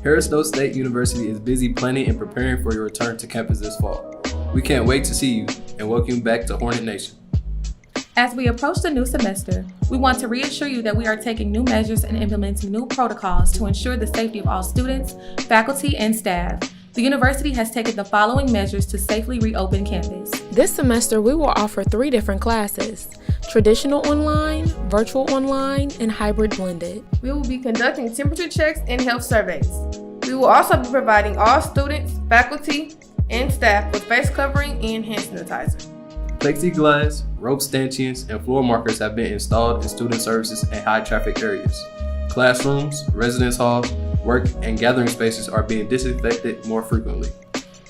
Harris-Stowe State University is busy planning and preparing for your return to campus this fall. We can't wait to see you and welcome you back to Hornet Nation. As we approach the new semester, we want to reassure you that we are taking new measures and implementing new protocols to ensure the safety of all students, faculty, and staff. The university has taken the following measures to safely reopen campus. This semester, we will offer 3 different classes: traditional online, virtual online, and hybrid blended. We will be conducting temperature checks and health surveys. We will also be providing all students, faculty, and staff with face covering and hand sanitizer. Plexiglass, rope stanchions, and floor markers have been installed in student services and high traffic areas. Classrooms, residence halls, work, and gathering spaces are being disinfected more frequently.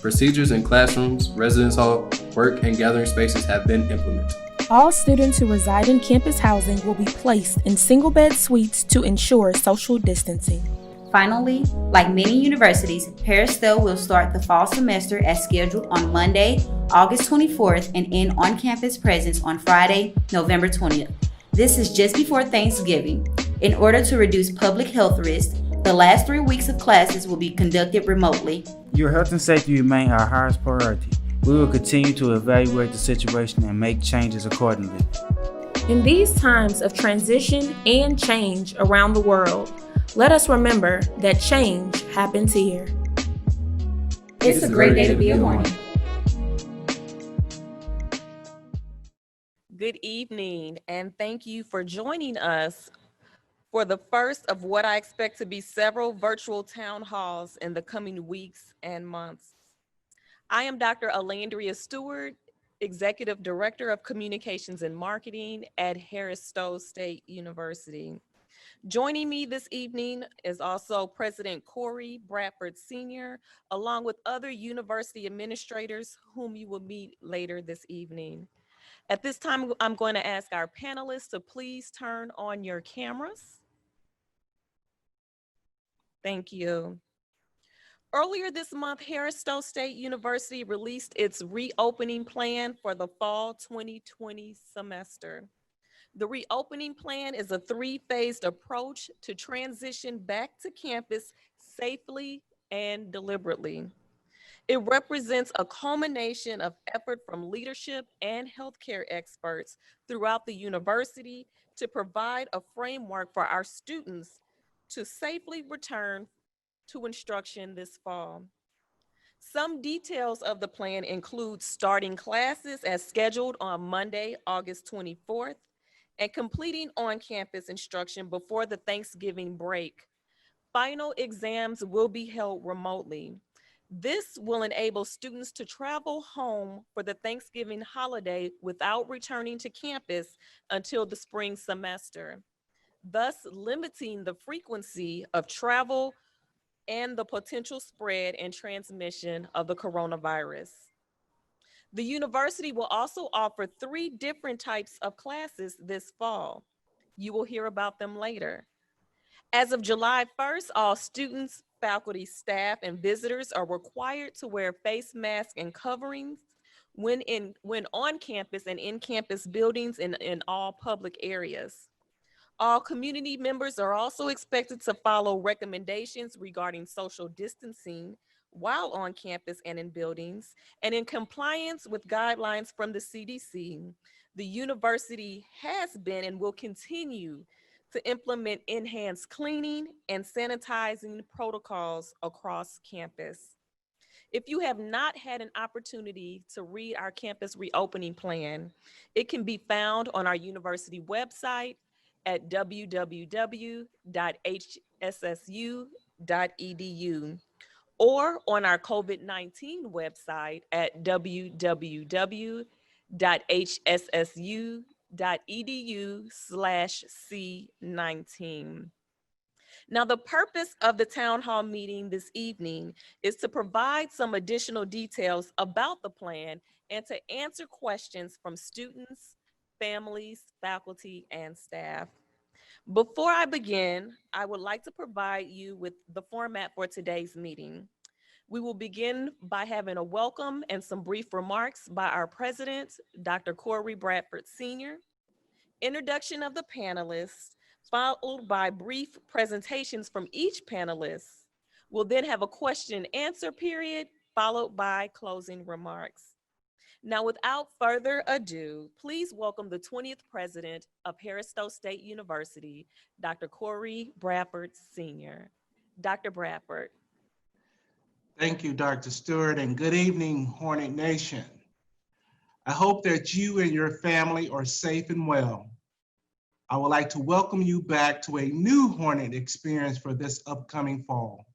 Procedures in classrooms, residence hall, work, and gathering spaces have been implemented. All students who reside in campus housing will be placed in single-bed suites to ensure social distancing. Finally, like many universities, Harris-Stowe will start the fall semester as scheduled on Monday, August 24th, and end on-campus presence on Friday, November 20th. This is just before Thanksgiving. In order to reduce public health risks, the last 3 weeks of classes will be conducted remotely. Your health and safety remain our highest priority. We will continue to evaluate the situation and make changes accordingly. In these times of transition and change around the world, let us remember that change happens here. It's a great day to be a Hornet. Good evening, and thank you for joining us for the first of what I expect to be several virtual town halls in the coming weeks and months. I am Dr. Alandria Stewart, Executive Director of Communications and Marketing at Harris-Stowe State University. Joining me this evening is also President Corey Bradford Sr., along with other university administrators whom you will meet later this evening. At this time, I'm going to ask our panelists to please turn on your cameras. Thank you. Earlier this month, Harris-Stowe State University released its reopening plan for the fall 2020 semester. The reopening plan is a 3-phased approach to transition back to campus safely and deliberately. It represents a culmination of effort from leadership and healthcare experts throughout the university to provide a framework for our students to safely return to instruction this fall. Some details of the plan include starting classes as scheduled on Monday, August 24th, and completing on-campus instruction before the Thanksgiving break. Final exams will be held remotely. This will enable students to travel home for the Thanksgiving holiday without returning to campus until the spring semester, thus limiting the frequency of travel and the potential spread and transmission of the coronavirus. The university will also offer 3 different types of classes this fall. You will hear about them later. As of July 1st, all students, faculty, staff, and visitors are required to wear face masks and coverings when on campus and in campus buildings in all public areas. All community members are also expected to follow recommendations regarding social distancing while on campus and in buildings, and in compliance with guidelines from the CDC, the university has been and will continue to implement enhanced cleaning and sanitizing protocols across campus. If you have not had an opportunity to read our campus reopening plan, it can be found on our university website at www.hssu.edu or on our COVID-19 website at www.hssu.edu/C19. Now, the purpose of the town hall meeting this evening is to provide some additional details about the plan and to answer questions from students, families, faculty, and staff. Before I begin, I would like to provide you with the format for today's meeting. We will begin by having a welcome and some brief remarks by our president, Dr. Corey Bradford Sr., introduction of the panelists, followed by brief presentations from each panelist. We'll then have a question and answer period, followed by closing remarks. Now, without further ado, please welcome the 20th president of Harris-Stowe State University, Dr. Corey Bradford, Sr. Dr. Bradford. Thank you, Dr. Stewart, and good evening, Hornet Nation. I hope that you and your family are safe and well. I would like to welcome you back to a new Hornet experience for this upcoming fall.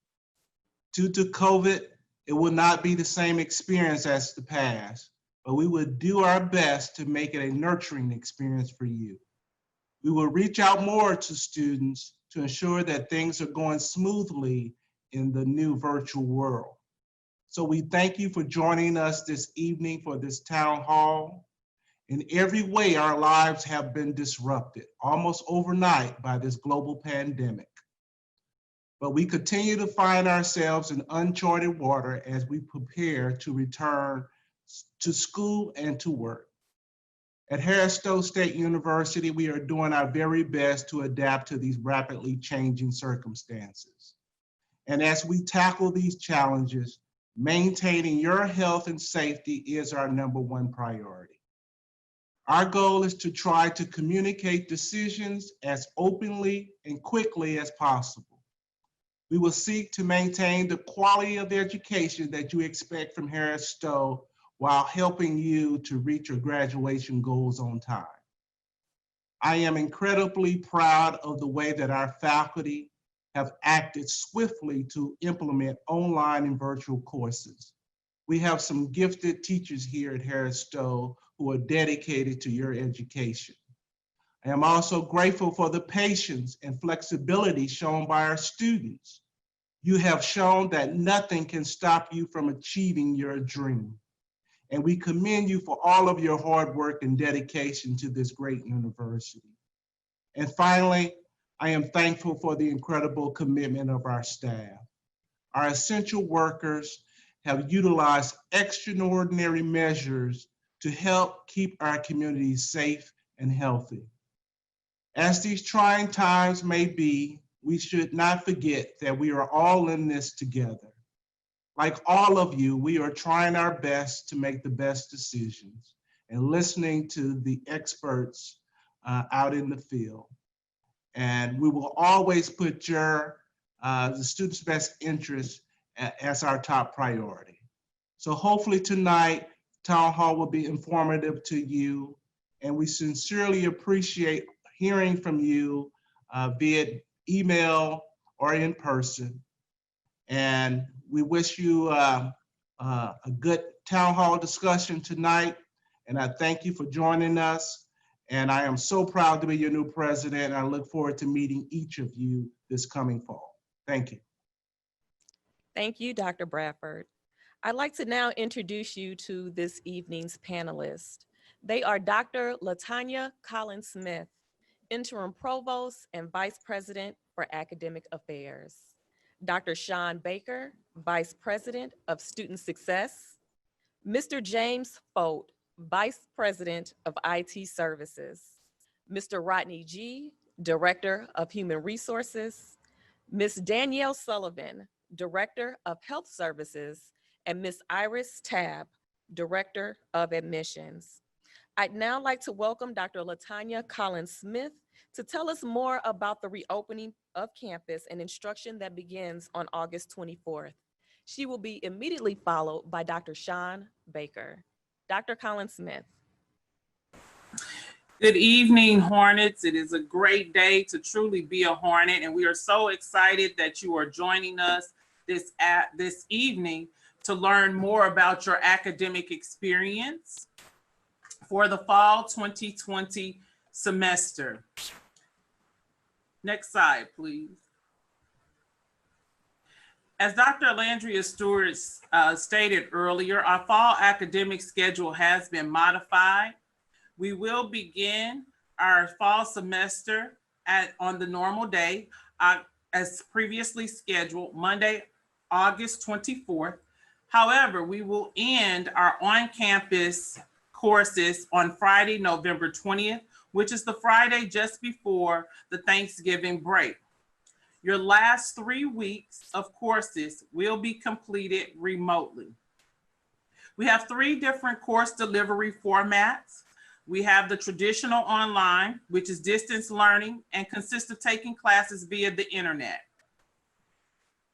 Due to COVID, it will not be the same experience as the past, but we will do our best to make it a nurturing experience for you. We will reach out more to students to ensure that things are going smoothly in the new virtual world. So we thank you for joining us this evening for this town hall. In every way, our lives have been disrupted almost overnight by this global pandemic. But we continue to find ourselves in uncharted water as we prepare to return to school and to work. At Harris-Stowe State University, we are doing our very best to adapt to these rapidly changing circumstances. And as we tackle these challenges, maintaining your health and safety is our #1 priority. Our goal is to try to communicate decisions as openly and quickly as possible. We will seek to maintain the quality of education that you expect from Harris-Stowe while helping you to reach your graduation goals on time. I am incredibly proud of the way that our faculty have acted swiftly to implement online and virtual courses. We have some gifted teachers here at Harris-Stowe who are dedicated to your education. I am also grateful for the patience and flexibility shown by our students. You have shown that nothing can stop you from achieving your dream. And we commend you for all of your hard work and dedication to this great university. And finally, I am thankful for the incredible commitment of our staff. Our essential workers have utilized extraordinary measures to help keep our communities safe and healthy. As these trying times may be, we should not forget that we are all in this together. Like all of you, we are trying our best to make the best decisions and listening to the experts out in the field. And we will always put the students' best interest as our top priority. So hopefully tonight, Town Hall will be informative to you, and we sincerely appreciate hearing from you via email or in person. And we wish you a good town hall discussion tonight, and I thank you for joining us. And I am so proud to be your new president, and I look forward to meeting each of you this coming fall. Thank you. Thank you, Dr. Bradford. I'd like to now introduce you to this evening's panelists. They are Dr. LaTanya Colin Smith, Interim Provost and Vice President for Academic Affairs. Dr. Sean Baker, Vice President of Student Success. Mr. James Folt, Vice President of IT Services. Mr. Rodney G., Director of Human Resources. Ms. Danielle Sullivan, Director of Health Services, and Ms. Iris Tabb, Director of Admissions. I'd now like to welcome Dr. LaTanya Colin Smith to tell us more about the reopening of campus and instruction that begins on August 24th. She will be immediately followed by Dr. Sean Baker. Dr. Colin Smith. Good evening, Hornets. It is a great day to truly be a Hornet, and we are so excited that you are joining us this evening to learn more about your academic experience for the fall 2020 semester. Next slide, please. As Dr. Landria Stewart stated earlier, our fall academic schedule has been modified. We will begin our fall semester on the normal day, as previously scheduled, Monday, August 24th. However, we will end our on-campus courses on Friday, November 20th, which is the Friday just before the Thanksgiving break. Your last 3 weeks of courses will be completed remotely. We have 3 different course delivery formats. We have the traditional online, which is distance learning and consists of taking classes via the internet.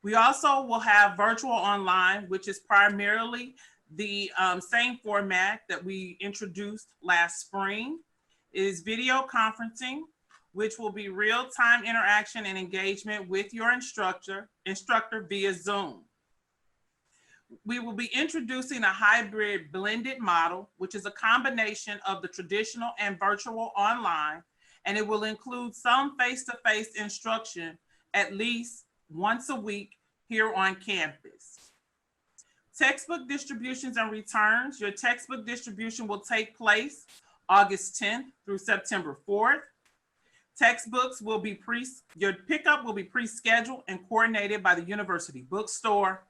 We also will have virtual online, which is primarily the same format that we introduced last spring. It is video conferencing, which will be real-time interaction and engagement with your instructor via Zoom. We will be introducing a hybrid blended model, which is a combination of the traditional and virtual online, and it will include some face-to-face instruction at least once a week here on campus. Textbook distributions and returns. Your textbook distribution will take place August 10th through September 4th. Textbooks will be your pickup will be pre-scheduled and coordinated by the university bookstore,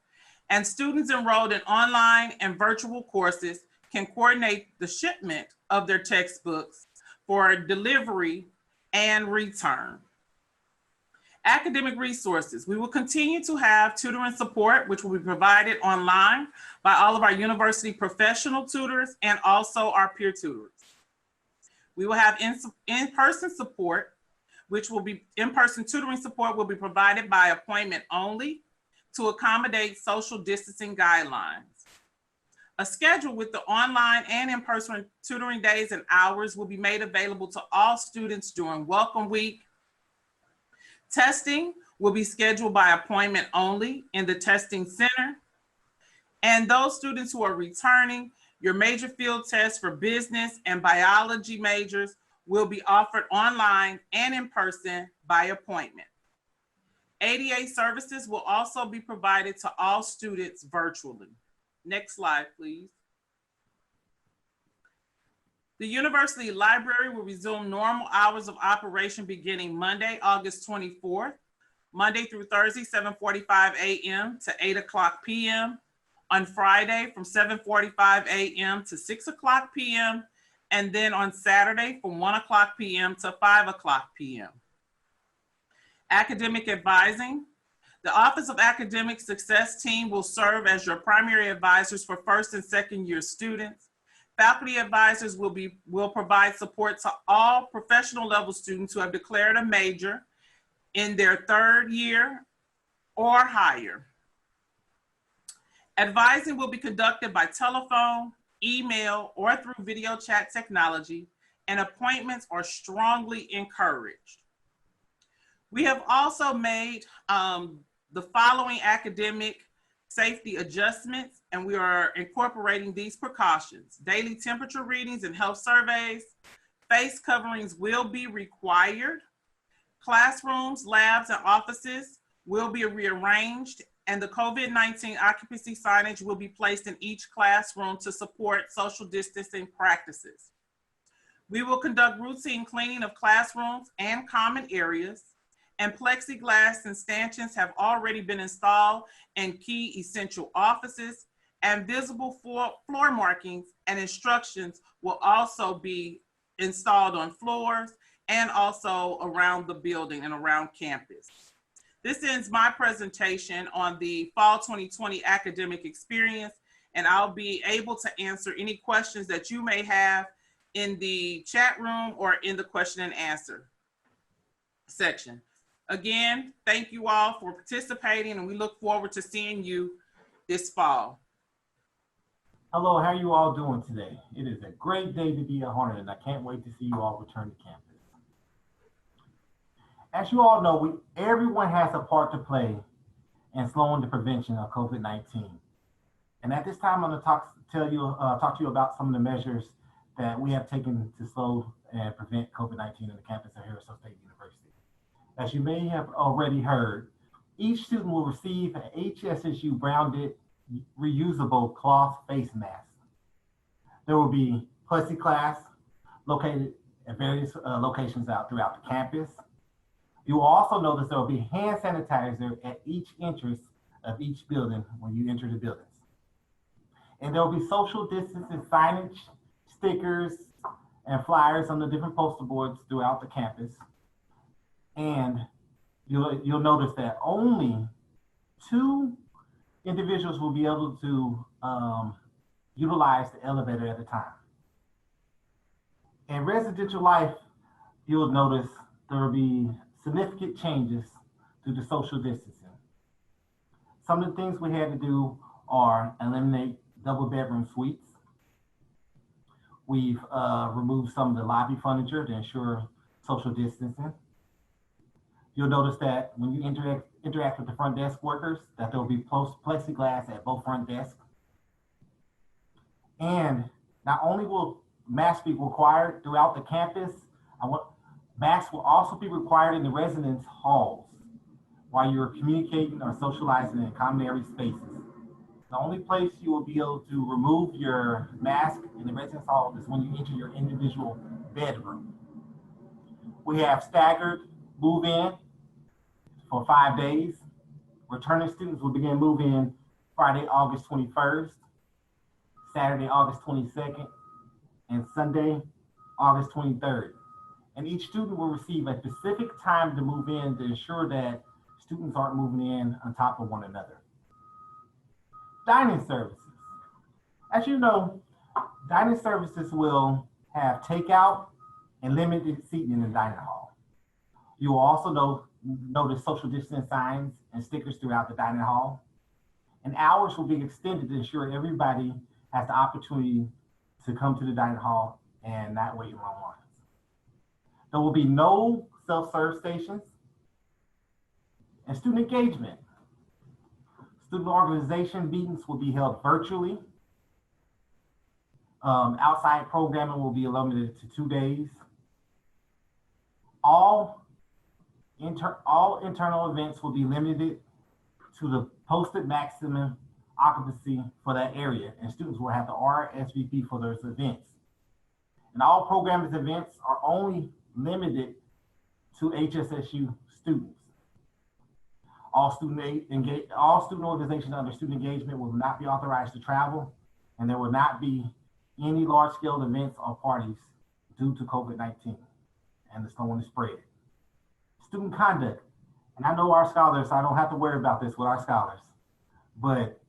and students enrolled in online and virtual courses can coordinate the shipment of their textbooks for delivery and return. Academic resources. We will continue to have tutoring support, which will be provided online by all of our university professional tutors and also our peer tutors. We will have in-person support, which will be in-person tutoring support will be provided by appointment only to accommodate social distancing guidelines. A schedule with the online and in-person tutoring days and hours will be made available to all students during Welcome Week. Testing will be scheduled by appointment only in the testing center. And those students who are returning, your major field tests for business and biology majors will be offered online and in person by appointment. ADA services will also be provided to all students virtually. Next slide, please. The university library will resume normal hours of operation beginning Monday, August 24th, Monday through Thursday, 7:45 a.m. to 8 o'clock p.m., on Friday from 7:45 a.m. to 6 o'clock p.m., and then on Saturday from 1 o'clock p.m. to 5 o'clock p.m. Academic advising. The Office of Academic Success team will serve as your primary advisors for first and second year students. Faculty advisors will provide support to all professional level students who have declared a major in their 3rd year or higher. Advising will be conducted by telephone, email, or through video chat technology, and appointments are strongly encouraged. We have also made the following academic safety adjustments, and we are incorporating these precautions. Daily temperature readings and health surveys. Face coverings will be required. Classrooms, labs, and offices will be rearranged, and the COVID-19 occupancy signage will be placed in each classroom to support social distancing practices. We will conduct routine cleaning of classrooms and common areas, and plexiglass and stanchions have already been installed in key essential offices, and visible floor markings and instructions will also be installed on floors and also around the building and around campus. This ends my presentation on the Fall 2020 academic experience, and I'll be able to answer any questions that you may have in the chat room or in the question and answer section. Again, thank you all for participating, and we look forward to seeing you this fall. Hello, how are you all doing today? It is a great day to be at Hornet, and I can't wait to see you all return to campus. As you all know, everyone has a part to play in slowing the prevention of COVID-19. And at this time, I'm going to talk to you about some of the measures that we have taken to slow and prevent COVID-19 on the campus of Harris-Stowe State University. As you may have already heard, each student will receive an HSSU branded reusable cloth face mask. There will be plexiglass located at various locations throughout the campus. You will also notice there will be hand sanitizer at each entrance of each building when you enter the buildings. And there will be social distancing signage, stickers, and flyers on the different poster boards throughout the campus. And you'll notice that only 2 individuals will be able to utilize the elevator at a time. In residential life, you'll notice there will be significant changes due to social distancing. Some of the things we had to do are eliminate double bedroom suites. We've removed some of the lobby furniture to ensure social distancing. You'll notice that when you interact with the front desk workers, that there will be plexiglass at both front desks. And not only will masks be required throughout the campus, masks will also be required in the residence halls while you're communicating or socializing in common area spaces. The only place you will be able to remove your mask in the residence hall is when you enter your individual bedroom. We have staggered move-in for 5 days. Returning students will begin move-in Friday, August 21st, Saturday, August 22nd, and Sunday, August 23rd. And each student will receive a specific time to move in to ensure that students aren't moving in on top of one another. Dining services. As you know, dining services will have takeout and limited seating in the dining hall. You will also notice social distance signs and stickers throughout the dining hall. And hours will be extended to ensure everybody has the opportunity to come to the dining hall and not wait in long lines. There will be no self-serve stations. And student engagement. Student organization meetings will be held virtually. Outside programming will be limited to 2 days. All internal events will be limited to the posted maximum occupancy for that area, and students will have to RSVP for those events. And all programming events are only limited to HSSU students. All student organizations under student engagement will not be authorized to travel, and there will not be any large-scale events or parties due to COVID-19 and the slowing spread. Student conduct, and I know our scholars, so I don't have to worry about this with our scholars, but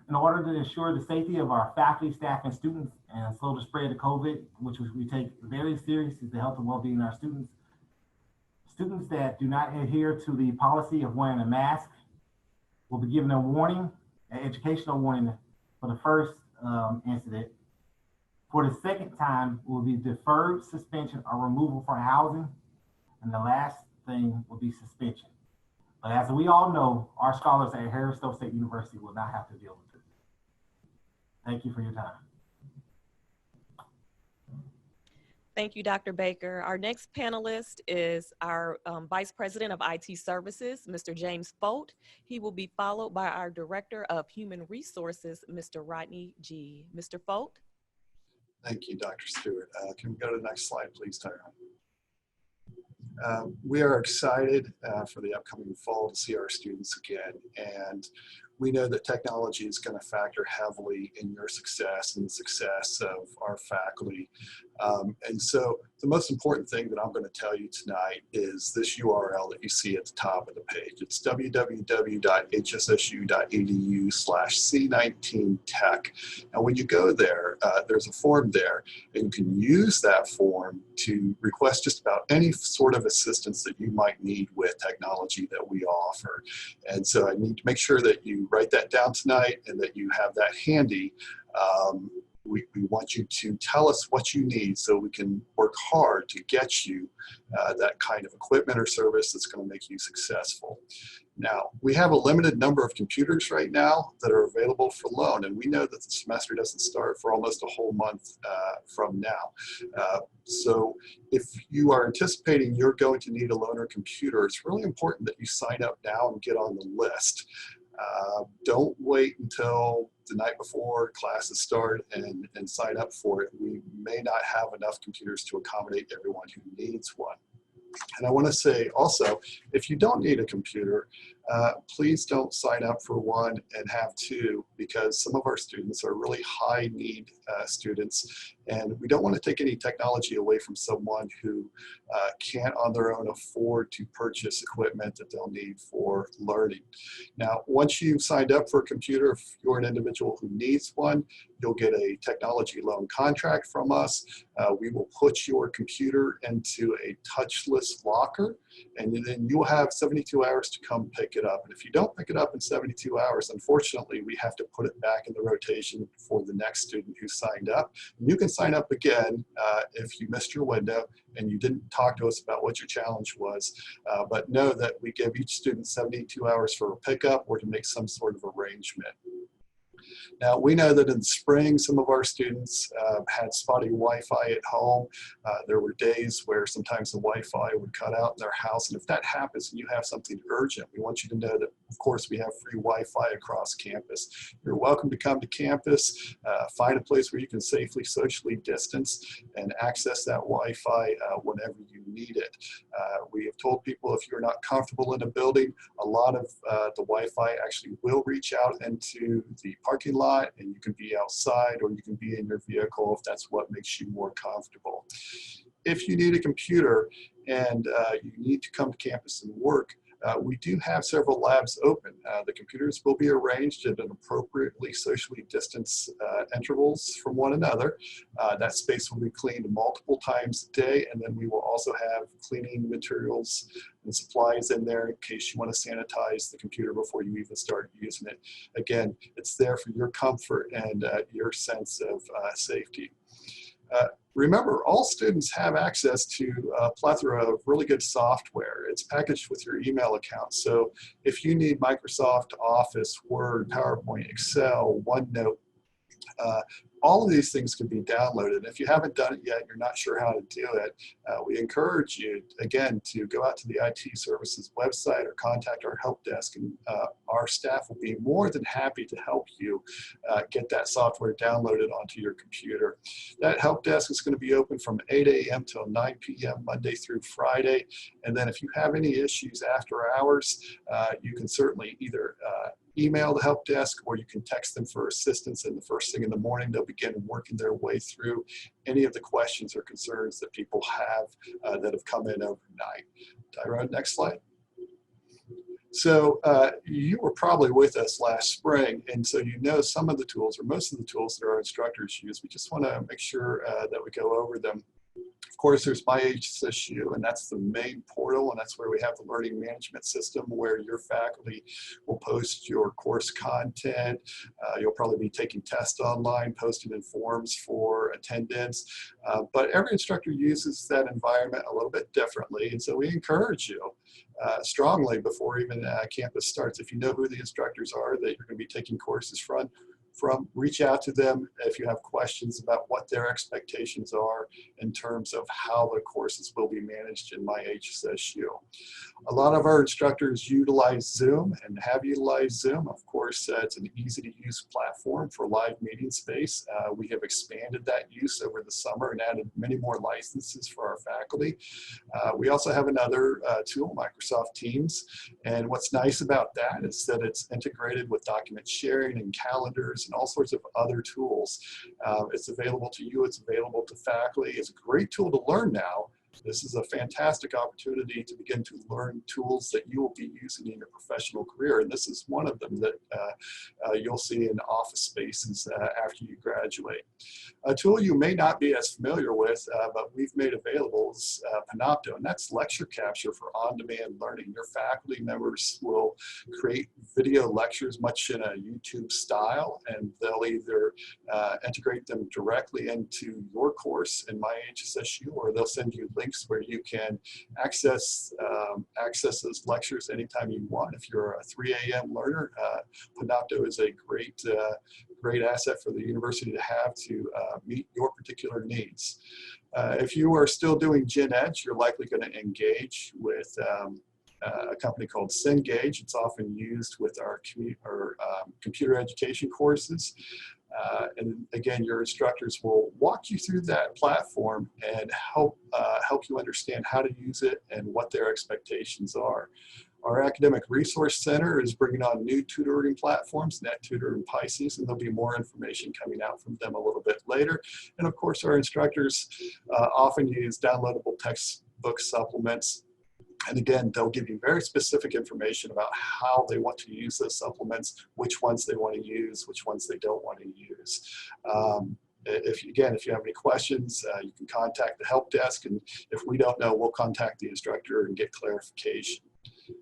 in order to ensure the safety of our faculty, staff, and students and slow the spread of COVID, which we take very seriously, the health and well-being of our students, students that do not adhere to the policy of wearing a mask will be given a warning, an educational warning for the first incident. For the second time, will be deferred suspension or removal from housing. And the last thing will be suspension. But as we all know, our scholars at Harris-Stowe State University will not have to deal with it. Thank you for your time. Thank you, Dr. Baker. Our next panelist is our Vice President of IT Services, Mr. James Folt. He will be followed by our Director of Human Resources, Mr. Rodney G. Mr. Folt. Thank you, Dr. Stewart. Can we go to the next slide, please, Tyrone? We are excited for the upcoming fall to see our students again, and we know that technology is going to factor heavily in your success and the success of our faculty. And so the most important thing that I'm going to tell you tonight is this URL that you see at the top of the page. It's www.hssu.edu/C19tech. And when you go there, there's a form there, and you can use that form to request just about any sort of assistance that you might need with technology that we offer. And so I need to make sure that you write that down tonight and that you have that handy. We want you to tell us what you need so we can work hard to get you that kind of equipment or service that's going to make you successful. Now, we have a limited number of computers right now that are available for loan, and we know that the semester doesn't start for almost a whole month from now. So if you are anticipating you're going to need a loaner computer, it's really important that you sign up now and get on the list. Don't wait until the night before classes start and sign up for it. We may not have enough computers to accommodate everyone who needs one. And I want to say also, if you don't need a computer, please don't sign up for one and have two, because some of our students are really high need students, and we don't want to take any technology away from someone who can't on their own afford to purchase equipment that they'll need for learning. Now, once you've signed up for a computer, if you're an individual who needs one, you'll get a technology loan contract from us. We will put your computer into a touchless locker, and then you'll have 72 hours to come pick it up. And if you don't pick it up in 72 hours, unfortunately, we have to put it back in the rotation for the next student who signed up. And you can sign up again if you missed your window and you didn't talk to us about what your challenge was. But know that we give each student 72 hours for a pickup or to make some sort of arrangement. Now, we know that in the spring, some of our students had spotty Wi-Fi at home. There were days where sometimes the Wi-Fi would cut out in their house. And if that happens and you have something urgent, we want you to know that, of course, we have free Wi-Fi across campus. You're welcome to come to campus, find a place where you can safely socially distance and access that Wi-Fi whenever you need it. We have told people if you're not comfortable in a building, a lot of the Wi-Fi actually will reach out into the parking lot, and you can be outside or you can be in your vehicle if that's what makes you more comfortable. If you need a computer and you need to come to campus and work, we do have several labs open. The computers will be arranged at an appropriately socially distanced intervals from one another. That space will be cleaned multiple times a day, and then we will also have cleaning materials and supplies in there in case you want to sanitize the computer before you even start using it. Again, it's there for your comfort and your sense of safety. Remember, all students have access to a plethora of really good software. It's packaged with your email account. So if you need Microsoft Office, Word, PowerPoint, Excel, OneNote, all of these things can be downloaded. If you haven't done it yet, you're not sure how to do it, we encourage you, again, to go out to the IT services website or contact our help desk, and our staff will be more than happy to help you get that software downloaded onto your computer. That help desk is going to be open from 8 a.m. till 9 p.m. Monday through Friday. And then if you have any issues after hours, you can certainly either email the help desk or you can text them for assistance, and the first thing in the morning they'll begin working their way through any of the questions or concerns that people have that have come in overnight. Tyrone, next slide. So you were probably with us last spring, and so you know some of the tools or most of the tools that our instructors use. We just want to make sure that we go over them. Of course, there's My HSSU, and that's the main portal, and that's where we have the learning management system where your faculty will post your course content. You'll probably be taking tests online, posting in forms for attendance, but every instructor uses that environment a little bit differently, and so we encourage you strongly before even campus starts. If you know who the instructors are that you're going to be taking courses from, reach out to them if you have questions about what their expectations are in terms of how the courses will be managed in My HSSU. A lot of our instructors utilize Zoom and have utilized Zoom. Of course, it's an easy to use platform for live meeting space. We have expanded that use over the summer and added many more licenses for our faculty. We also have another tool, Microsoft Teams. And what's nice about that is that it's integrated with document sharing and calendars and all sorts of other tools. It's available to you, it's available to faculty. It's a great tool to learn now. This is a fantastic opportunity to begin to learn tools that you will be using in your professional career. And this is one of them that you'll see in office spaces after you graduate. A tool you may not be as familiar with, but we've made available is Panopto, and that's lecture capture for on-demand learning. Your faculty members will create video lectures much in a YouTube style, and they'll either integrate them directly into your course in My HSSU, or they'll send you links where you can access those lectures anytime you want. If you're a 3 a.m. learner, Panopto is a great asset for the university to have to meet your particular needs. If you are still doing Gen Ed, you're likely going to engage with a company called Cengage. It's often used with our computer education courses. And again, your instructors will walk you through that platform and help you understand how to use it and what their expectations are. Our Academic Resource Center is bringing on new tutoring platforms, NetTutor and Pisces, and there'll be more information coming out from them a little bit later. And of course, our instructors often use downloadable textbook supplements. And again, they'll give you very specific information about how they want to use those supplements, which ones they want to use, which ones they don't want to use. If you have any questions, you can contact the help desk, and if we don't know, we'll contact the instructor and get clarification.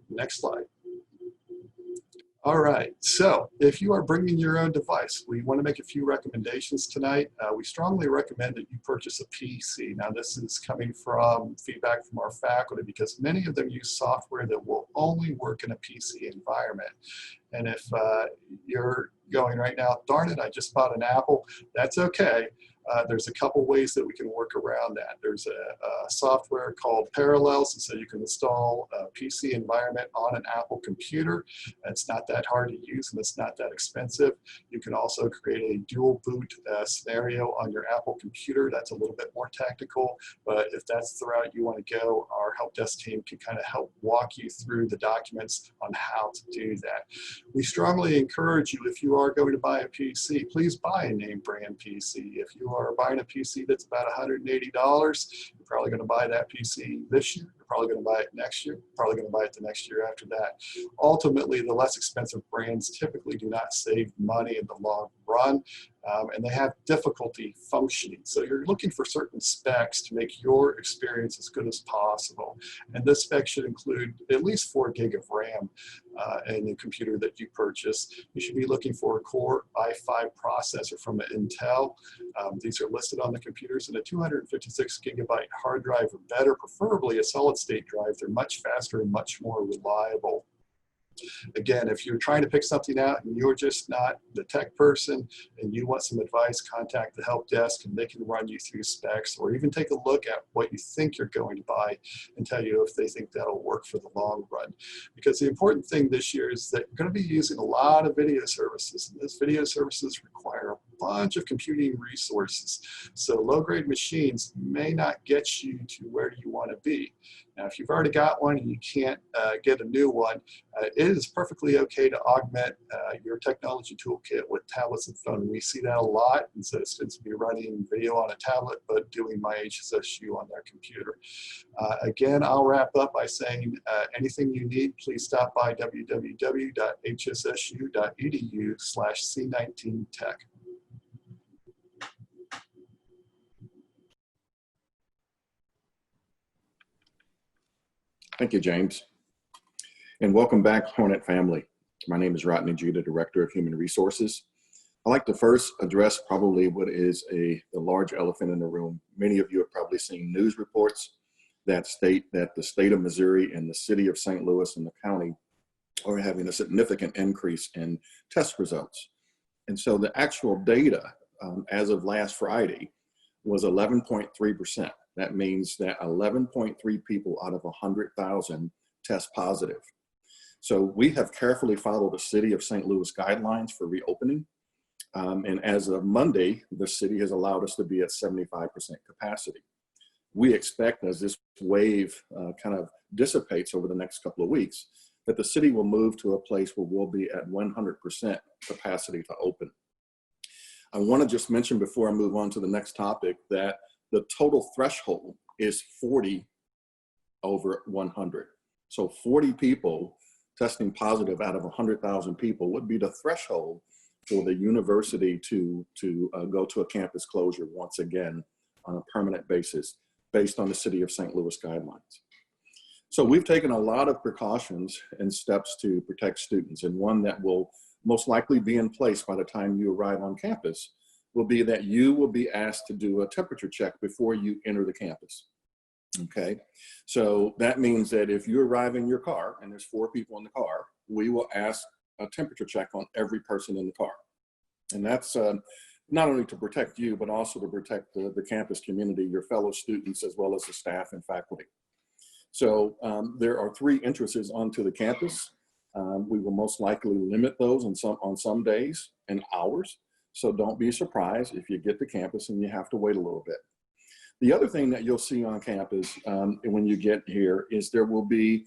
Next slide. All right, so if you are bringing your own device, we want to make a few recommendations tonight. We strongly recommend that you purchase a PC. Now, this is coming from feedback from our faculty because many of them use software that will only work in a PC environment. And if you're going right now, darn it, I just bought an Apple, that's okay. There's a couple ways that we can work around that. There's a software called Parallels, and so you can install a PC environment on an Apple computer. It's not that hard to use and it's not that expensive. You can also create a dual boot scenario on your Apple computer. That's a little bit more technical, but if that's the route you want to go, our help desk team can kind of help walk you through the documents on how to do that. We strongly encourage you, if you are going to buy a PC, please buy a name brand PC. If you are buying a PC that's about $180, you're probably going to buy that PC this year. You're probably going to buy it next year. You're probably going to buy it the next year after that. Ultimately, the less expensive brands typically do not save money in the long run, and they have difficulty functioning. So you're looking for certain specs to make your experience as good as possible. And this spec should include at least 4 gig of RAM in the computer that you purchase. You should be looking for a Core i5 processor from Intel. These are listed on the computers, and a 256 gigabyte hard drive or better, preferably a solid state drive. They're much faster and much more reliable. Again, if you're trying to pick something out and you're just not the tech person and you want some advice, contact the help desk and they can run you through specs, or even take a look at what you think you're going to buy and tell you if they think that'll work for the long run. Because the important thing this year is that you're going to be using a lot of video services, and those video services require a bunch of computing resources. So low-grade machines may not get you to where you want to be. Now, if you've already got one and you can't get a new one, it is perfectly okay to augment your technology toolkit with tablets and phone. We see that a lot, and so students will be running video on a tablet, but doing my HSSU on their computer. Again, I'll wrap up by saying anything you need, please stop by www.hssu.edu/C19tech. Thank you, James. And welcome back, Hornet family. My name is Rodney G, the Director of Human Resources. I'd like to first address probably what is the large elephant in the room. Many of you have probably seen news reports that state that the state of Missouri and the city of St. Louis and the county are having a significant increase in test results. And so the actual data as of last Friday was 11.3%. That means that 11.3 people out of 100,000 test positive. So we have carefully followed the city of St. Louis guidelines for reopening. And as of Monday, the city has allowed us to be at 75% capacity. We expect, as this wave kind of dissipates over the next couple of weeks, that the city will move to a place where we'll be at 100% capacity to open. I want to just mention before I move on to the next topic that the total threshold is 40 over 100. So 40 people testing positive out of 100,000 people would be the threshold for the university to go to a campus closure once again on a permanent basis based on the city of St. Louis guidelines. So we've taken a lot of precautions and steps to protect students, and one that will most likely be in place by the time you arrive on campus will be that you will be asked to do a temperature check before you enter the campus. Okay, so that means that if you arrive in your car and there's 4 people in the car, we will ask a temperature check on every person in the car. And that's not only to protect you, but also to protect the campus community, your fellow students, as well as the staff and faculty. So there are 3 entrances onto the campus. We will most likely limit those on some days and hours. So don't be surprised if you get to campus and you have to wait a little bit. The other thing that you'll see on campus when you get here is there will be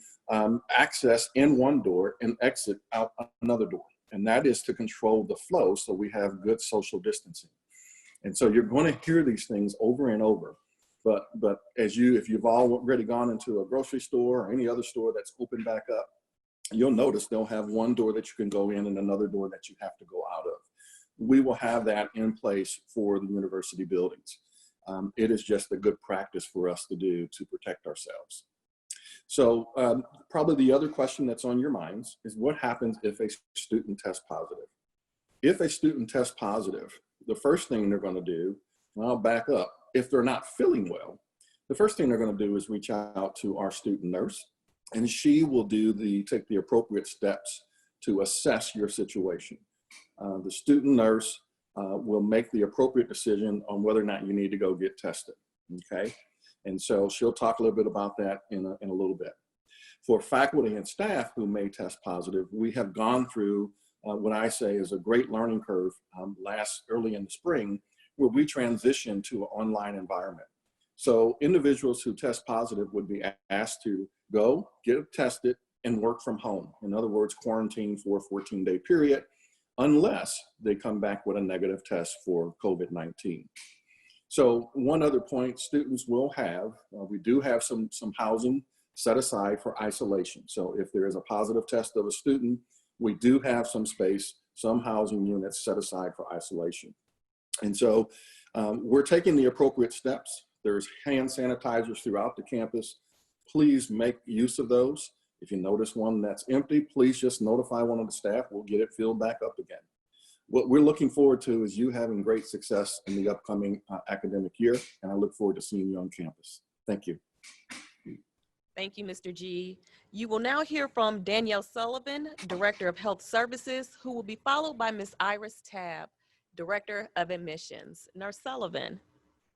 access in one door and exit out another door. And that is to control the flow so we have good social distancing. And so you're going to hear these things over and over. But if you've already gone into a grocery store or any other store that's opened back up, you'll notice they'll have one door that you can go in and another door that you have to go out of. We will have that in place for the university buildings. It is just a good practice for us to do to protect ourselves. So probably the other question that's on your minds is what happens if a student tests positive? If a student tests positive, the first thing they're going to do, and I'll back up, if they're not feeling well, the first thing they're going to do is reach out to our student nurse, and she will take the appropriate steps to assess your situation. The student nurse will make the appropriate decision on whether or not you need to go get tested, okay? And so she'll talk a little bit about that in a little bit. For faculty and staff who may test positive, we have gone through what I say is a great learning curve early in the spring, where we transition to an online environment. So individuals who test positive would be asked to go, get tested, and work from home. In other words, quarantine for a 14-day period, unless they come back with a negative test for COVID-19. So one other point, students will have, we do have some housing set aside for isolation. So if there is a positive test of a student, we do have some space, some housing units set aside for isolation. And so we're taking the appropriate steps. There's hand sanitizers throughout the campus. Please make use of those. If you notice one that's empty, please just notify one of the staff. We'll get it filled back up again. What we're looking forward to is you having great success in the upcoming academic year, and I look forward to seeing you on campus. Thank you. Thank you, Mr. G. You will now hear from Danielle Sullivan, Director of Health Services, who will be followed by Ms. Iris Tabb, Director of Admissions. Nurse Sullivan.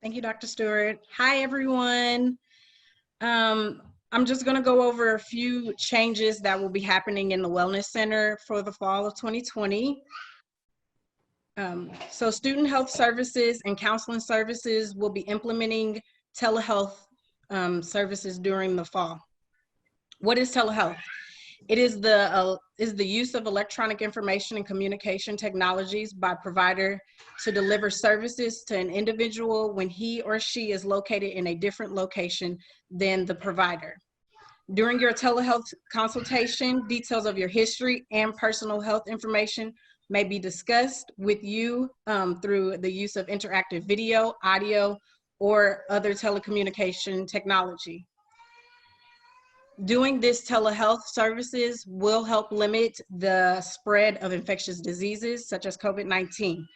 Thank you, Dr. Stewart. Hi, everyone. I'm just going to go over a few changes that will be happening in the Wellness Center for the fall of 2020. So Student Health Services and Counseling Services will be implementing telehealth services during the fall. What is telehealth? It is the use of electronic information and communication technologies by provider to deliver services to an individual when he or she is located in a different location than the provider. During your telehealth consultation, details of your history and personal health information may be discussed with you through the use of interactive video, audio, or other telecommunication technology. Doing this telehealth services will help limit the spread of infectious diseases such as COVID-19.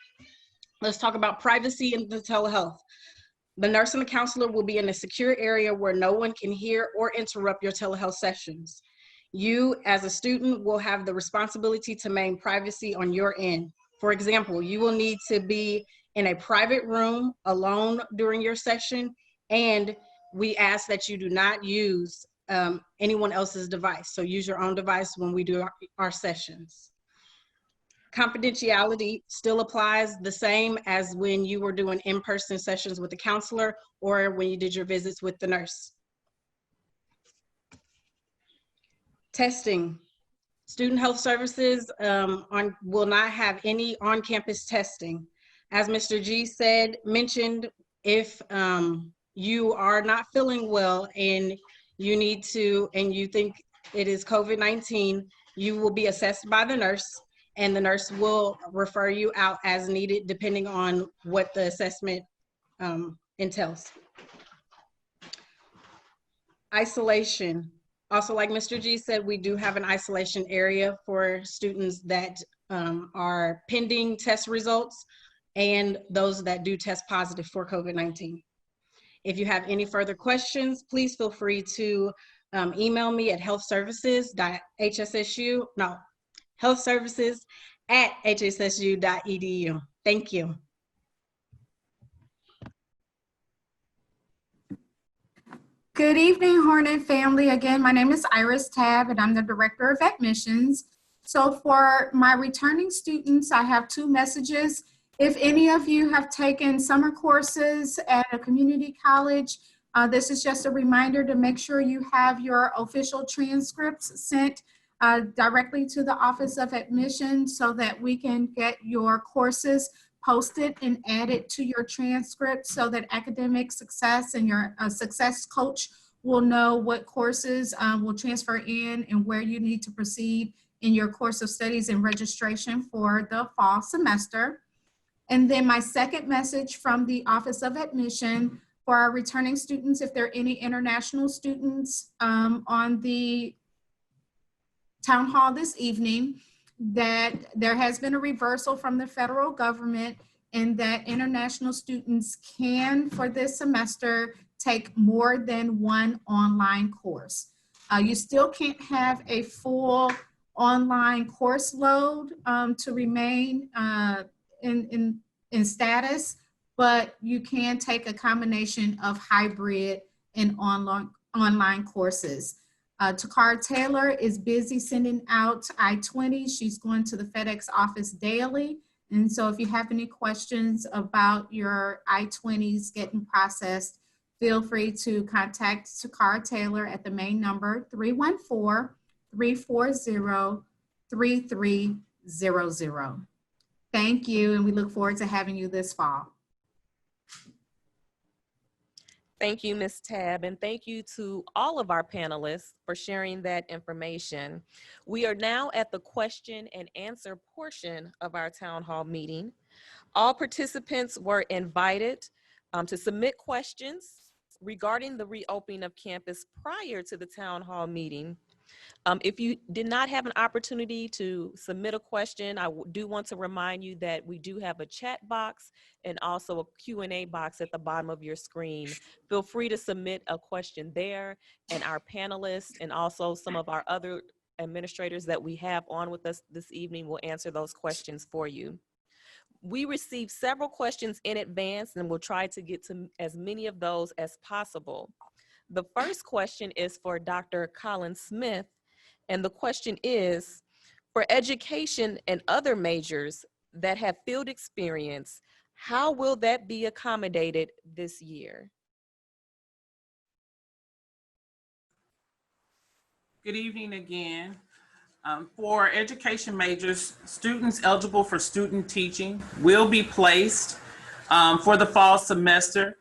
Let's talk about privacy in the telehealth. The nurse and the counselor will be in a secure area where no one can hear or interrupt your telehealth sessions. You, as a student, will have the responsibility to maintain privacy on your end. For example, you will need to be in a private room alone during your session, and we ask that you do not use anyone else's device. So use your own device when we do our sessions. Confidentiality still applies the same as when you were doing in-person sessions with the counselor or when you did your visits with the nurse. Testing. Student Health Services will not have any on-campus testing. As Mr. G mentioned, if you are not feeling well and you need to, and you think it is COVID-19, you will be assessed by the nurse, and the nurse will refer you out as needed depending on what the assessment entails. Isolation. Also, like Mr. G said, we do have an isolation area for students that are pending test results and those that do test positive for COVID-19. If you have any further questions, please feel free to email me at healthservices@hssu.edu. Thank you. Good evening, Hornet family. Again, my name is Iris Tabb, and I'm the Director of Admissions. So for my returning students, I have two messages. If any of you have taken summer courses at a community college, this is just a reminder to make sure you have your official transcripts sent directly to the Office of Admissions so that we can get your courses posted and added to your transcript so that academic success and your success coach will know what courses will transfer in and where you need to proceed in your course of studies and registration for the fall semester. And then my second message from the Office of Admission for our returning students, if there are any international students on the town hall this evening, that there has been a reversal from the federal government and that international students can, for this semester, take more than one online course. You still can't have a full online course load to remain in status, but you can take a combination of hybrid and online courses. Takara Taylor is busy sending out I-20. She's going to the FedEx office daily. And so if you have any questions about your I-20s getting processed, feel free to contact Takara Taylor at the main number 314-340-3300. Thank you, and we look forward to having you this fall. Thank you, Ms. Tab, and thank you to all of our panelists for sharing that information. We are now at the question and answer portion of our town hall meeting. All participants were invited to submit questions regarding the reopening of campus prior to the town hall meeting. If you did not have an opportunity to submit a question, I do want to remind you that we do have a chat box and also a Q&A box at the bottom of your screen. Feel free to submit a question there, and our panelists and also some of our other administrators that we have on with us this evening will answer those questions for you. We received several questions in advance, and we'll try to get to as many of those as possible. The first question is for Dr. Colin Smith. And the question is, for education and other majors that have field experience, how will that be accommodated this year? Good evening again. For education majors, students eligible for student teaching will be placed for the fall semester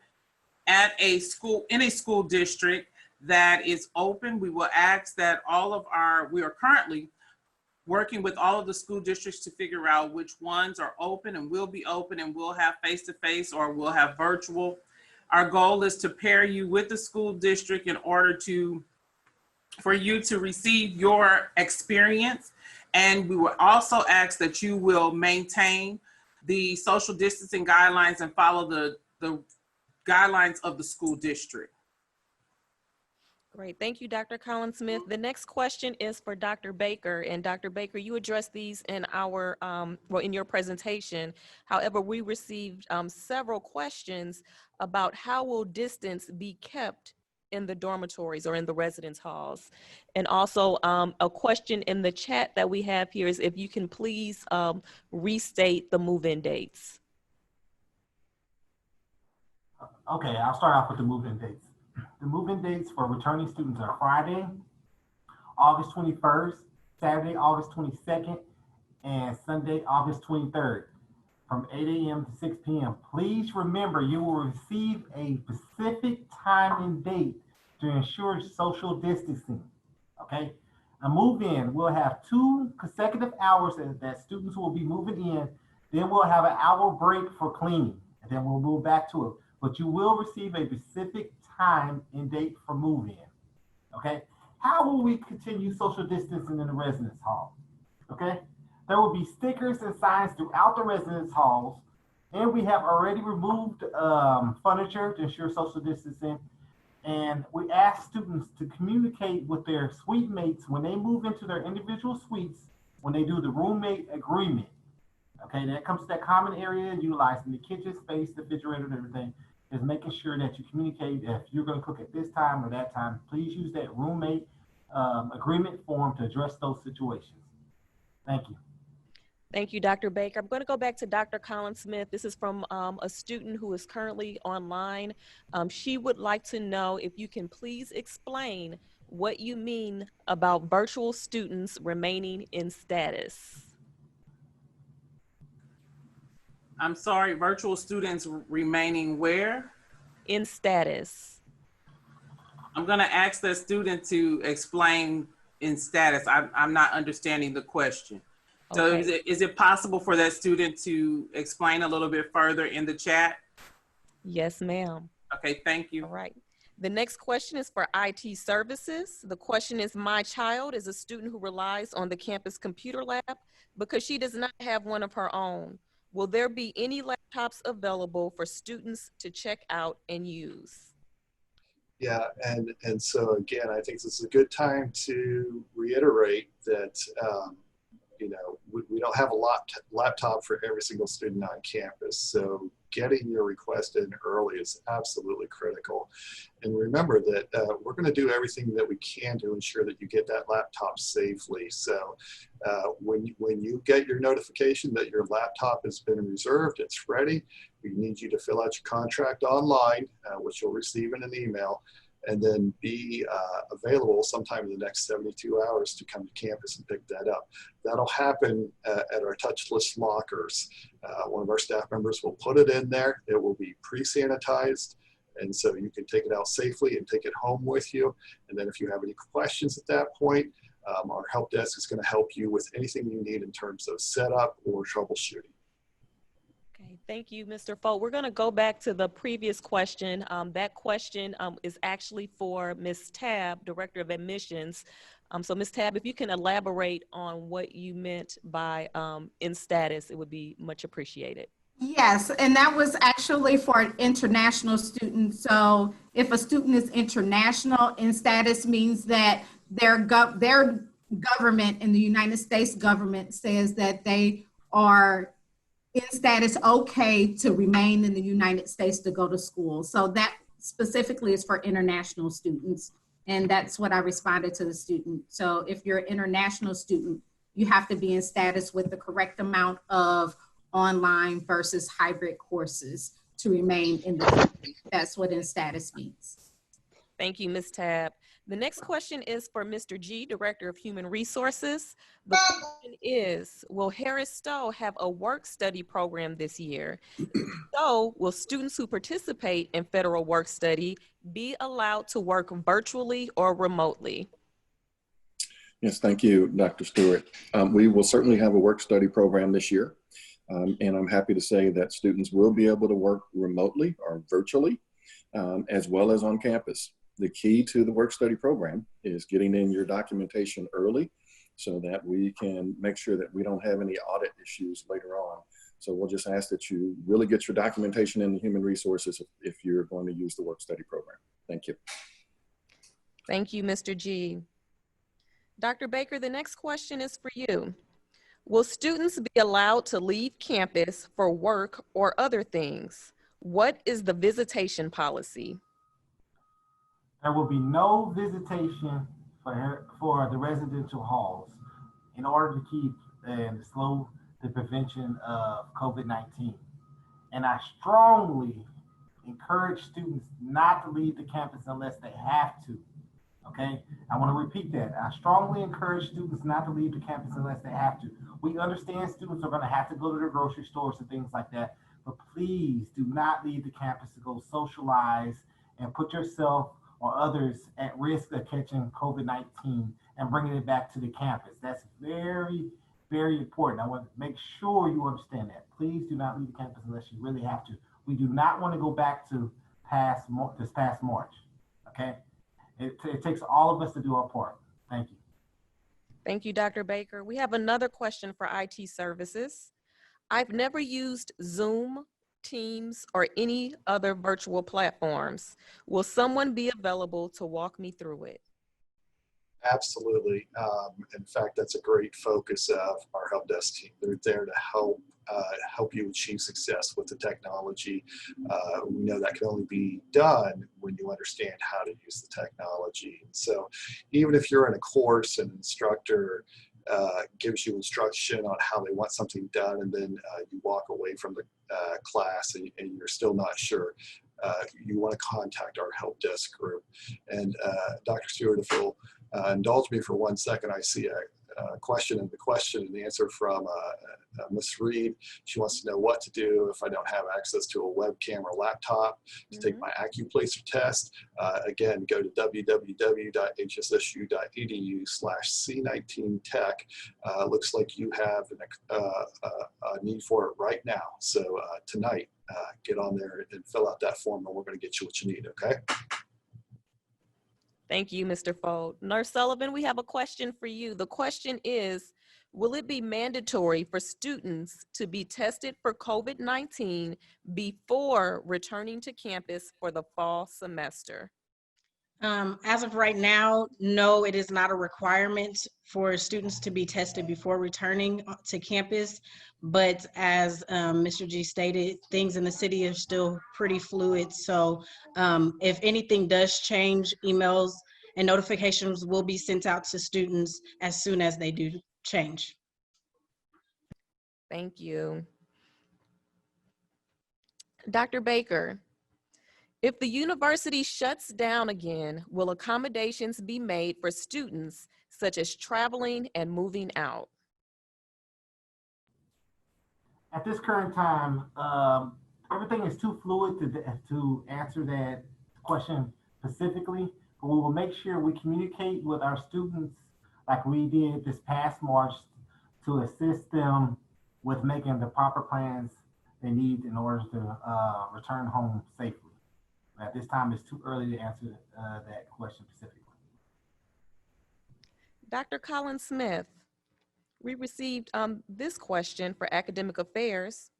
at a school, in a school district that is open. We will ask that we are currently working with all of the school districts to figure out which ones are open and will be open and will have face-to-face or will have virtual. Our goal is to pair you with the school district in order for you to receive your experience. And we will also ask that you will maintain the social distancing guidelines and follow the guidelines of the school district. Great, thank you, Dr. Colin Smith. The next question is for Dr. Baker, and Dr. Baker, you addressed these in our, in your presentation. However, we received several questions about how will distance be kept in the dormitories or in the residence halls. And also a question in the chat that we have here is if you can please restate the move-in dates. Okay, I'll start off with the move-in dates. The move-in dates for returning students are Friday, August 21st, Saturday, August 22nd, and Sunday, August 23rd, from 8 a.m. to 6 p.m. Please remember, you will receive a specific time and date to ensure social distancing, okay? A move-in will have 2 consecutive hours that students will be moving in, then we'll have an hour break for cleaning, and then we'll move back to it. But you will receive a specific time and date for move-in, okay? How will we continue social distancing in the residence hall, okay? There will be stickers and signs throughout the residence halls, and we have already removed furniture to ensure social distancing. And we ask students to communicate with their suite mates when they move into their individual suites, when they do the roommate agreement, okay? That comes to that common area, utilizing the kitchen space, the refrigerator, and everything, is making sure that you communicate if you're going to cook at this time or that time. Please use that roommate agreement form to address those situations. Thank you. Thank you, Dr. Baker. I'm going to go back to Dr. Colin Smith. This is from a student who is currently online. She would like to know if you can please explain what you mean about virtual students remaining in status. I'm sorry, virtual students remaining where? In status. I'm going to ask the student to explain in status. I'm not understanding the question. So Okay. is it possible for that student to explain a little bit further in the chat? Yes, ma'am. Okay, thank you. All right. The next question is for IT services. The question is, my child is a student who relies on the campus computer lab because she does not have one of her own. Will there be any laptops available for students to check out and use? Yeah, and so again, I think this is a good time to reiterate that you know, we don't have a laptop for every single student on campus. So getting your request in early is absolutely critical. And remember that we're going to do everything that we can to ensure that you get that laptop safely. So when you get your notification that your laptop has been reserved, it's ready, we need you to fill out your contract online, which you'll receive in an email, and then be available sometime in the next 72 hours to come to campus and pick that up. That'll happen at our touchless lockers. One of our staff members will put it in there. It will be pre-sanitized, and so you can take it out safely and take it home with you. And then if you have any questions at that point, our help desk is going to help you with anything you need in terms of setup or troubleshooting. Okay, thank you, Mr. Folt. We're going to go back to the previous question. That question is actually for Ms. Tabb, Director of Admissions. So Ms. Tabb, if you can elaborate on what you meant by in status, it would be much appreciated. Yes, and that was actually for an international student. So if a student is international, in status means that their government in the United States government says that they are in status okay to remain in the United States to go to school. So that specifically is for international students. And that's what I responded to the student. So if you're an international student, you have to be in status with the correct amount of online versus hybrid courses to remain in the country. That's what in status means. Thank you, Ms. Tabb. The next question is for Mr. G, Director of Human Resources. The question is, will Harris-Stowe have a work-study program this year? So, will students who participate in federal work-study be allowed to work virtually or remotely? Yes, thank you, Dr. Stewart. We will certainly have a work-study program this year. And I'm happy to say that students will be able to work remotely or virtually, as well as on campus. The key to the work-study program is getting in your documentation early so that we can make sure that we don't have any audit issues later on. So we'll just ask that you really get your documentation in the human resources if you're going to use the work-study program. Thank you. Thank you, Mr. G. Dr. Baker, the next question is for you. Will students be allowed to leave campus for work or other things? What is the visitation policy? There will be no visitation for the residential halls in order to keep and slow the prevention of COVID-19. And I strongly encourage students not to leave the campus unless they have to. Okay, I want to repeat that. I strongly encourage students not to leave the campus unless they have to. We understand students are going to have to go to their grocery stores and things like that, but please do not leave the campus to go socialize and put yourself or others at risk of catching COVID-19 and bringing it back to the campus. That's very, very important. I want to make sure you understand that. Please do not leave the campus unless you really have to. We do not want to go back to this past March, okay? It takes all of us to do our part. Thank you. Thank you, Dr. Baker. We have another question for IT services. I've never used Zoom, Teams, or any other virtual platforms. Will someone be available to walk me through it? Absolutely. In fact, that's a great focus of our help desk team. They're there to help you achieve success with the technology. We know that can only be done when you understand how to use the technology. So even if you're in a course and instructor gives you instruction on how they want something done, and then you walk away from the class and you're still not sure, you want to contact our help desk group. And Dr. Stewart, if you'll indulge me for 1 second, I see a question and the answer from Ms. Reed. She wants to know what to do if I don't have access to a webcam or laptop to take my AccuPlacer test. Again, go to www.hssu.edu/C19Tech. Looks like you have a need for it right now. So tonight, get on there and fill out that form, and we're going to get you what you need, okay? Thank you, Mr. Fold. Nurse Sullivan, we have a question for you. The question is, will it be mandatory for students to be tested for COVID-19 before returning to campus for the fall semester? As of right now, no, it is not a requirement for students to be tested before returning to campus. But as Mr. G stated, things in the city are still pretty fluid. So if anything does change, emails and notifications will be sent out to students as soon as they do change. Thank you. Dr. Baker, if the university shuts down again, will accommodations be made for students such as traveling and moving out? At this current time, everything is too fluid to answer that question specifically, but we will make sure we communicate with our students like we did this past March to assist them with making the proper plans they need in order to return home safely. At this time, it's too early to answer that question specifically. Dr. Colin Smith, we received this question for academic affairs.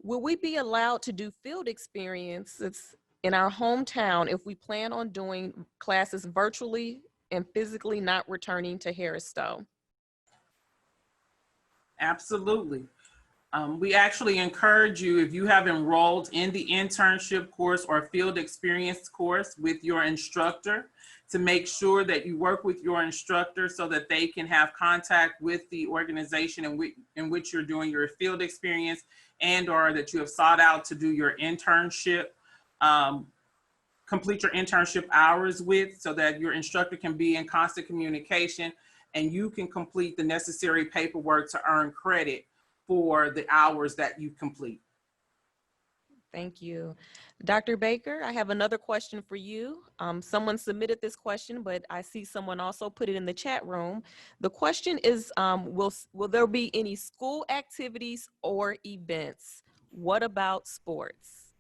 Will we be allowed to do field experiences in our hometown if we plan on doing classes virtually and physically not returning to Harris-Stowe? Absolutely. We actually encourage you, if you have enrolled in the internship course or field experience course with your instructor, to make sure that you work with your instructor so that they can have contact with the organization in which you're doing your field experience, and or that you have sought out to do your internship, complete your internship hours with, so that your instructor can be in constant communication and you can complete the necessary paperwork to earn credit for the hours that you complete. Thank you. Dr. Baker, I have another question for you. Someone submitted this question, but I see someone also put it in the chat room. The question is, will there be any school activities or events? What about sports?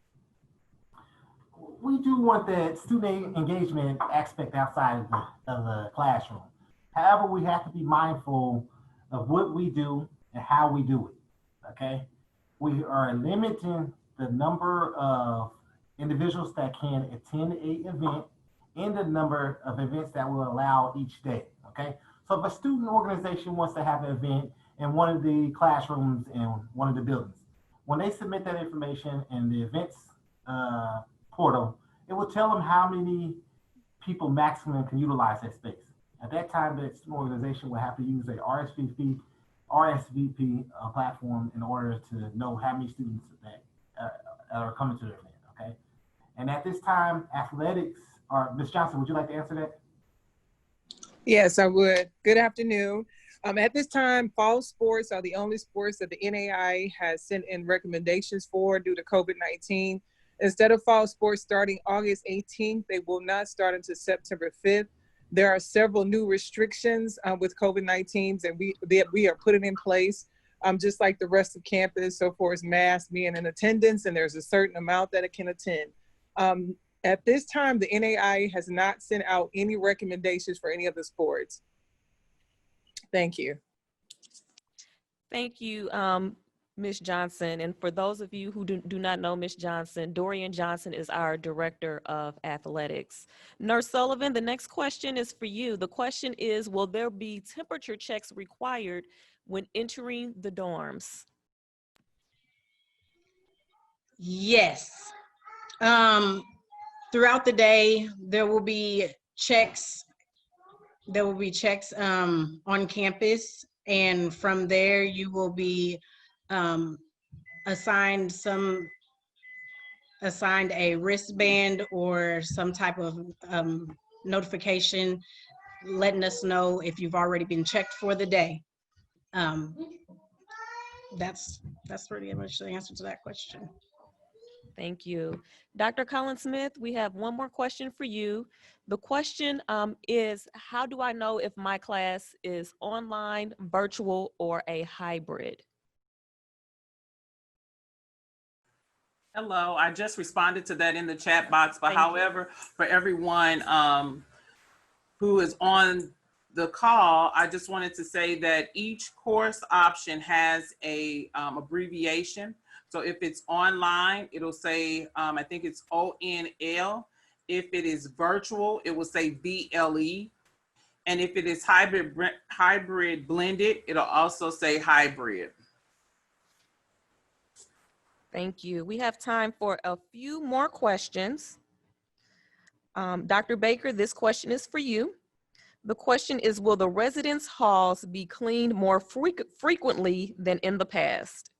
We do want that student engagement aspect outside of the classroom. However, we have to be mindful of what we do and how we do it, okay? We are limiting the number of individuals that can attend an event and the number of events that we'll allow each day, okay? So if a student organization wants to have an event in one of the classrooms in one of the buildings, when they submit that information in the events portal, it will tell them how many people maximum can utilize that space. At that time, the student organization will have to use a RSVP platform in order to know how many students that are coming to the event, okay? And at this time, athletics, or Ms. Johnson, would you like to answer that? Yes, I would. Good afternoon. At this time, fall sports are the only sports that the NAIA has sent in recommendations for due to COVID-19. Instead of fall sports starting August 18th, they will not start until September 5th. There are several new restrictions with COVID-19 and we are putting in place, just like the rest of campus, so far as masks being in attendance, and there's a certain amount that it can attend. At this time, the NAIA has not sent out any recommendations for any of the sports. Thank you. Thank you, Ms. Johnson. And for those of you who do not know Ms. Johnson, Dorian Johnson is our Director of Athletics. Nurse Sullivan, the next question is for you. The question is, will there be temperature checks required when entering the dorms? Yes. Throughout the day, there will be checks There will be checks on campus, and from there you will be assigned a wristband or some type of notification letting us know if you've already been checked for the day. That's pretty much the answer to that question. Thank you. Dr. Colin Smith, we have one more question for you. The question is, how do I know if my class is online, virtual, or a hybrid? Hello, I just responded to that in the chat box, but however, for everyone who is on the call, I just wanted to say that each course option has a abbreviation. So if it's online, it'll say, I think it's ONL. If it is virtual, it will say VLE. And if it is hybrid blended, it'll also say hybrid. Thank you. We have time for a few more questions. Dr. Baker, this question is for you. The question is, will the residence halls be cleaned more frequently than in the past?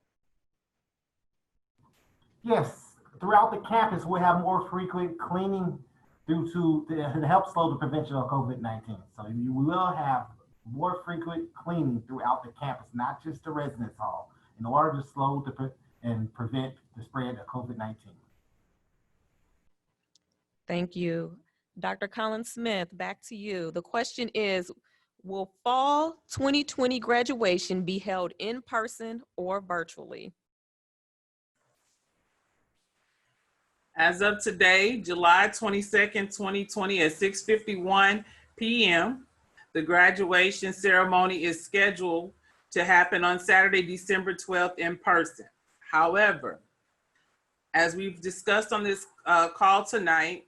Yes, throughout the campus, we'll have more frequent cleaning due to help slow the prevention of COVID-19. So you will have more frequent cleaning throughout the campus, not just the residence hall, in order to slow and prevent the spread of COVID-19. Thank you. Dr. Colin Smith, back to you. The question is, will fall 2020 graduation be held in person or virtually? As of today, July 22nd, 2020 at 6:51 p.m., the graduation ceremony is scheduled to happen on Saturday, December 12th in person. However, as we've discussed on this call tonight,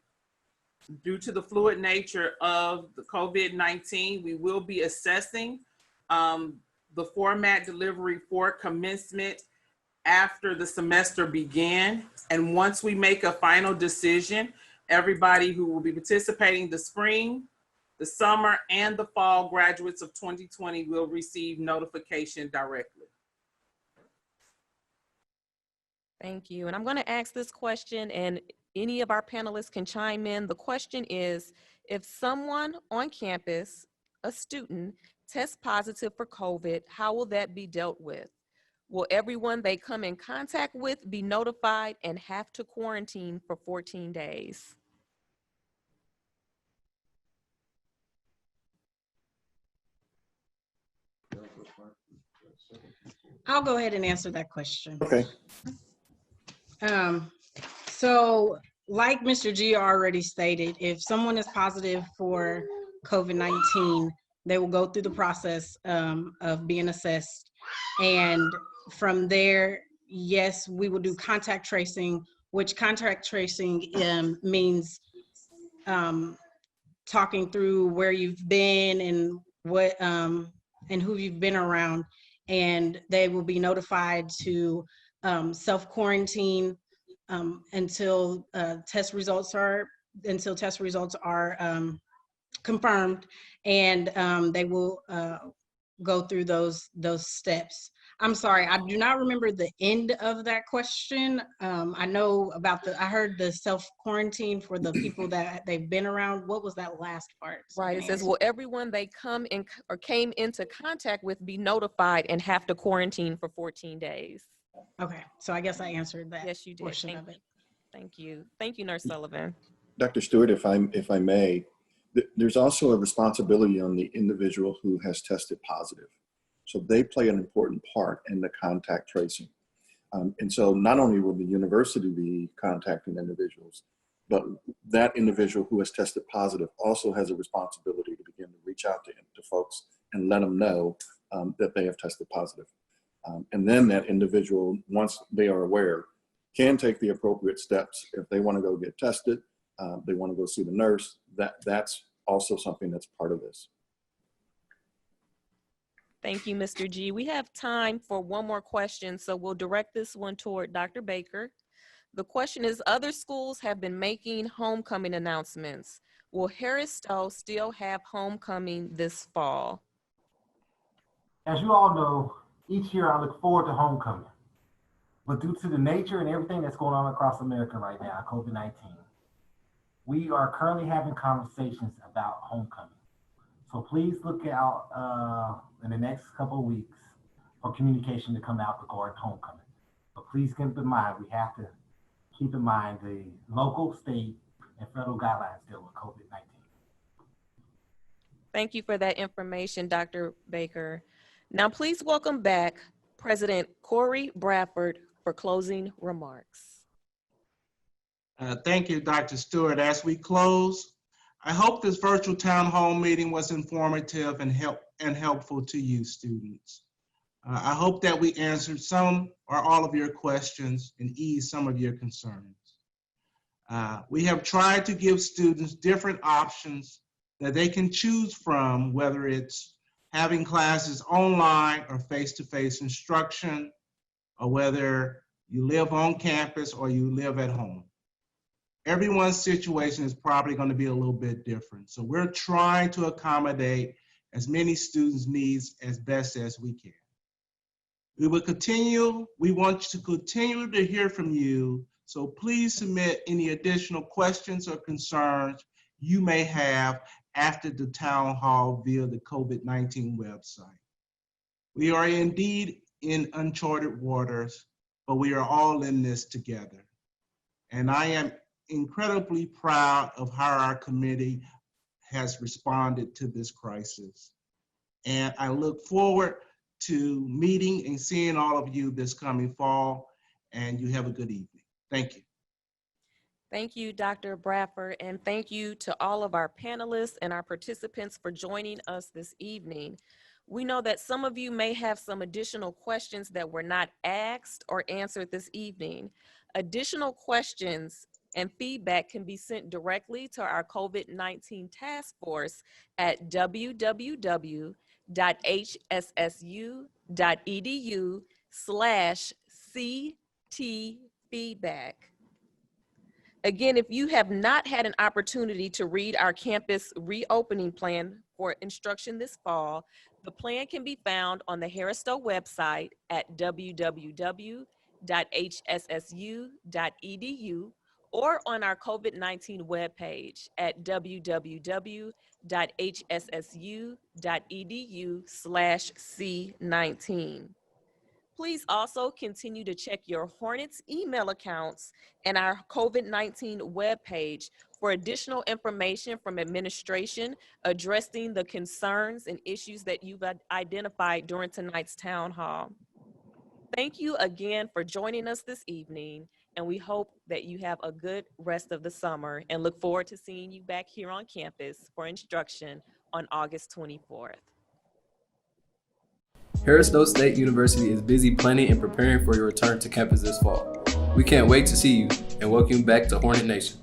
due to the fluid nature of the COVID-19, we will be assessing the format delivery for commencement after the semester began. And once we make a final decision, everybody who will be participating the spring, the summer, and the fall graduates of 2020 will receive notification directly. Thank you. And I'm going to ask this question, and any of our panelists can chime in. The question is, if someone on campus, a student, tests positive for COVID, how will that be dealt with? Will everyone they come in contact with be notified and have to quarantine for 14 days? I'll go ahead and answer that question. Okay. So like Mr. G already stated, if someone is positive for COVID-19, they will go through the process of being assessed. And from there, yes, we will do contact tracing, which contact tracing means talking through where you've been and what and who you've been around. And they will be notified to self-quarantine until test results are confirmed, and they will go through those steps. I'm sorry, I do not remember the end of that question. I know about I heard the self-quarantine for the people that they've been around. What was that last part? Right, it says, will everyone they come in or came into contact with be notified and have to quarantine for 14 days? Okay, so I guess I answered that. Yes, you did. Portion of it. Thank you. Thank you, Nurse Sullivan. Dr. Stewart, if I may, there's also a responsibility on the individual who has tested positive. So they play an important part in the contact tracing. And so not only will the university be contacting individuals, but that individual who has tested positive also has a responsibility to begin to reach out to folks and let them know that they have tested positive. And then that individual, once they are aware, can take the appropriate steps. If they want to go get tested, they want to go see the nurse, that's also something that's part of this. Thank you, Mr. G. We have time for one more question, so we'll direct this one toward Dr. Baker. The question is, other schools have been making homecoming announcements. Will Harris-Stowe still have homecoming this fall? As you all know, each year I look forward to homecoming. But due to the nature and everything that's going on across America right now, COVID-19, we are currently having conversations about homecoming. So please look out in the next couple of weeks for communication to come out regarding homecoming. But please keep in mind, we have to keep in mind the local, state, and federal guidelines deal with COVID-19. Thank you for that information, Dr. Baker. Now, please welcome back President Corey Bradford for closing remarks. Thank you, Dr. Stewart. As we close, I hope this virtual town hall meeting was informative and helpful to you, students. I hope that we answered some or all of your questions and eased some of your concerns. We have tried to give students different options that they can choose from, whether it's having classes online or face-to-face instruction, or whether you live on campus or you live at home. Everyone's situation is probably going to be a little bit different. So we're trying to accommodate as many students' needs as best as we can. We want to continue to hear from you, so please submit any additional questions or concerns you may have after the town hall via the COVID-19 website. We are indeed in uncharted waters, but we are all in this together. And I am incredibly proud of how our committee has responded to this crisis. And I look forward to meeting and seeing all of you this coming fall, and you have a good evening. Thank you. Thank you, Dr. Bradford, and thank you to all of our panelists and our participants for joining us this evening. We know that some of you may have some additional questions that were not asked or answered this evening. Additional questions and feedback can be sent directly to our COVID-19 task force at www.hssu.edu/CTFeedback. Again, if you have not had an opportunity to read our campus reopening plan for instruction this fall, the plan can be found on the Harris-Stowe website at www.hssu.edu or on our COVID-19 webpage at www.hssu.edu/C19. Please also continue to check your Hornets email accounts and our COVID-19 webpage for additional information from administration addressing the concerns and issues that you've identified during tonight's town hall. Thank you again for joining us this evening, and we hope that you have a good rest of the summer and look forward to seeing you back here on campus for instruction on August 24th. Harris-Stowe State University is busy planning and preparing for your return to campus this fall. We can't wait to see you and welcome you back to Hornet Nation.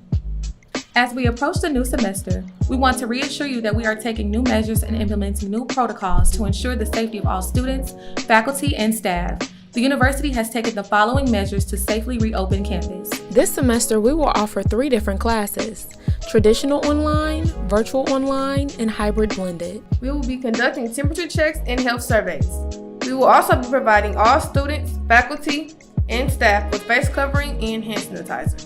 As we approach the new semester, we want to reassure you that we are taking new measures and implementing new protocols to ensure the safety of all students, faculty, and staff. The university has taken the following measures to safely reopen campus. This semester, we will offer 3 different classes: traditional online, virtual online, and hybrid blended. We will be conducting temperature checks and health surveys. We will also be providing all students, faculty, and staff with face covering and hand sanitizer.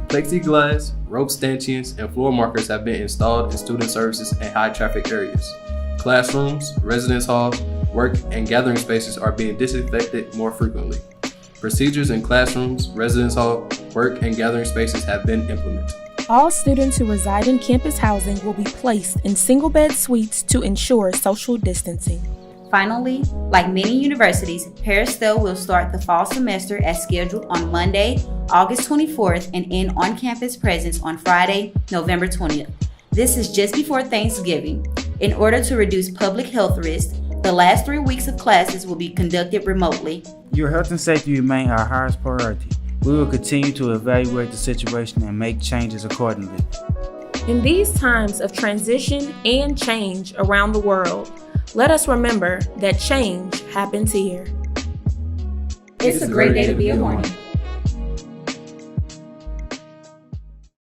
Plexiglass, rope stanchions, and floor markers have been installed in student services and high traffic areas. Classrooms, residence halls, work, and gathering spaces are being disinfected more frequently. Procedures in classrooms, residence hall, work, and gathering spaces have been implemented. All students who reside in campus housing will be placed in single-bed suites to ensure social distancing. Finally, like many universities, Harris-Stowe will start the fall semester as scheduled on Monday, August 24th, and end on-campus presence on Friday, November 20th. This is just before Thanksgiving. In order to reduce public health risks, the last 3 weeks of classes will be conducted remotely. Your health and safety remain our highest priority. We will continue to evaluate the situation and make changes accordingly. In these times of transition and change around the world, let us remember that change happens here. It's a great day to be a Hornet.